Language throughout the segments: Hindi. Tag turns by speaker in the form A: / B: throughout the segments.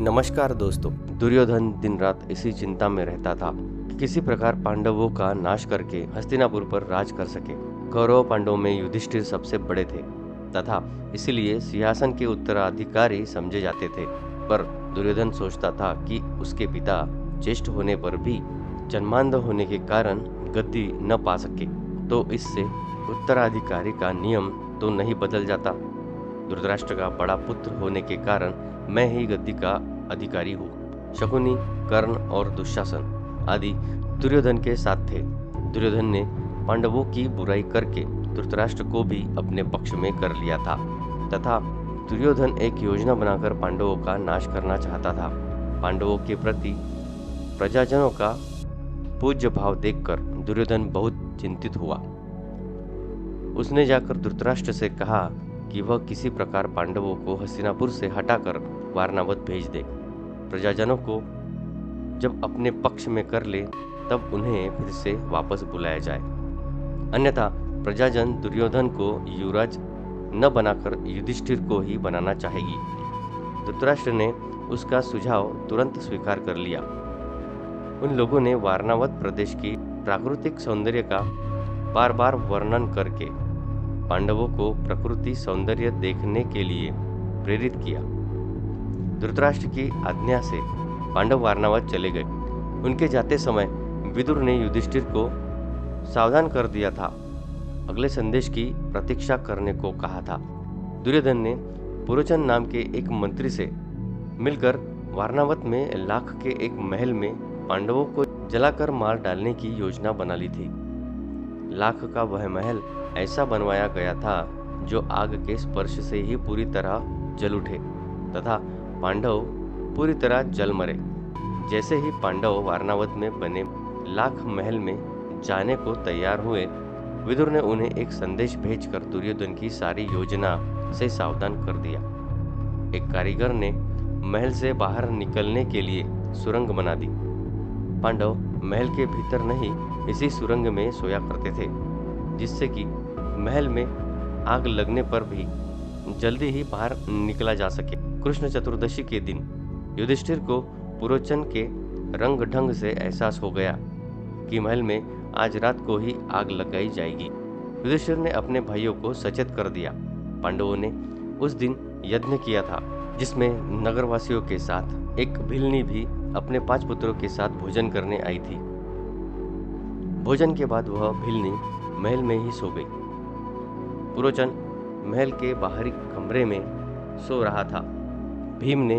A: नमस्कार दोस्तों। दुर्योधन दिन रात इसी चिंता में रहता था कि किसी प्रकार पांडवों का नाश करके हस्तिनापुर पर राज कर सके। कौरव पांडवों में युधिष्ठिर सबसे बड़े थे तथा इसीलिए सिंहासन के उत्तराधिकारी समझे जाते थे। पर दुर्योधन सोचता था कि उसके पिता ज्येष्ठ होने पर भी जन्मांध होने के कारण गद्दी न पा सके, तो इससे उत्तराधिकारी का नियम तो नहीं बदल जाता। धृतराष्ट्र का बड़ा पुत्र होने के कारण मैं ही गद्दी का अधिकारी हूँ। शकुनी, कर्ण और दुशासन आदि दुर्योधन के साथ थे। दुर्योधन ने पांडवों की बुराई करके धृतराष्ट्र को भी अपने पक्ष में कर लिया था तथा दुर्योधन एक योजना बनाकर पांडवों का नाश करना चाहता था। पांडवों के प्रति प्रजाजनों का पूज्य भाव देखकर दुर्योधन बहुत चिंतित हुआ। उसने जाकर धृतराष्ट्र से कहा कि वह किसी प्रकार पांडवों को हस्तिनापुर से हटाकर वारणावत भेज दे। प्रजाजनों को जब अपने पक्ष में कर ले तब उन्हें फिर से वापस बुलाया जाए, अन्यथा प्रजाजन दुर्योधन को युवराज न बनाकर युधिष्ठिर को ही बनाना चाहेगी। धृतराष्ट्र ने उसका सुझाव तुरंत स्वीकार कर लिया। उन लोगों ने वारणावत प्रदेश की प्राकृतिक सौंदर्य का बार बार वर्णन करके पांडवों को प्रकृति सौंदर्य देखने के लिए प्रेरित किया। धृतराष्ट्र की आज्ञा से पांडव वारणावत चले गए। उनके जाते समय विदुर ने युधिष्ठिर को सावधान कर दिया था, अगले संदेश की प्रतीक्षा करने को कहा था। दुर्योधन ने पुरोचन नाम के एक मंत्री से मिलकर वारणावत में लाख के एक महल में पांडवों को जलाकर मार डालने की योजना बना ली थी। लाख का वह महल ऐसा बनवाया गया था जो आग के स्पर्श से ही पूरी तरह जल उठे तथा पांडव पूरी तरह जल मरे। जैसे ही पांडव वारणावत में बने लाख महल में जाने को तैयार हुए, विदुर ने उन्हें एक संदेश भेजकर दुर्योधन की सारी योजना से सावधान कर दिया। एक कारीगर ने महल से बाहर निकलने के लिए सुरंग बना दी। पांडव महल के भीतर नहीं, इसी सुरंग में सोया करते थे, जिससे कि महल में आग लगने पर भी जल्दी ही बाहर निकला जा सके। कृष्ण चतुर्दशी के दिन युधिष्ठिर को पुरोचन के रंग ढंग से एहसास हो गया कि महल में आज रात को ही आग लगाई जाएगी। युधिष्ठिर ने अपने भाइयों को सचेत कर दिया। पांडवों ने उस दिन यज्ञ किया था, जिसमें नगरवासियों के साथ एक भिलनी भी अपने 5 पुत्रों के साथ भोजन करने आई थी। भोजन के बाद वह भिलनी महल में ही सो गई। पुरोचन महल के बाहरी कमरे में सो रहा था। भीम ने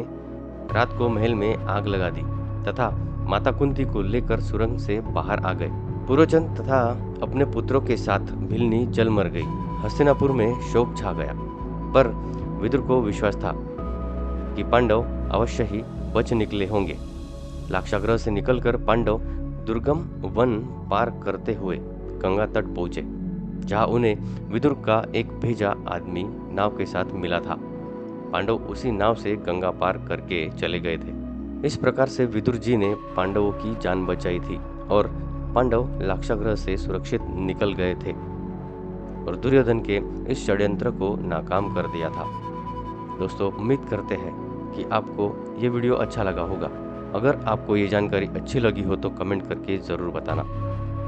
A: रात को महल में आग लगा दी तथा माता कुंती को लेकर सुरंग से बाहर आ गए। पुरोचन तथा अपने पुत्रों के साथ भिलनी जल मर गई। हस्तिनापुर में शोक छा गया, पर विदुर को विश्वास था कि पांडव अवश्य ही बच निकले होंगे। लाक्षागृह से निकलकर पांडव दुर्गम वन पार करते हुए गंगा तट पहुंचे, जहां उन्हें विदुर का एक भेजा आदमी नाव के साथ मिला था। पांडव उसी नाव से गंगा पार करके चले गए थे। इस प्रकार से विदुर जी ने पांडवों की जान बचाई थी और पांडव लाक्षागृह से सुरक्षित निकल गए थे और दुर्योधन के इस षड्यंत्र को नाकाम कर दिया था। दोस्तों, उम्मीद करते हैं कि आपको ये वीडियो अच्छा लगा होगा। अगर आपको ये जानकारी अच्छी लगी हो तो कमेंट करके ज़रूर बताना।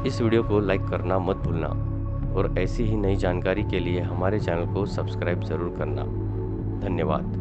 A: इस वीडियो को लाइक करना मत भूलना और ऐसी ही नई जानकारी के लिए हमारे चैनल को सब्सक्राइब ज़रूर करना। धन्यवाद।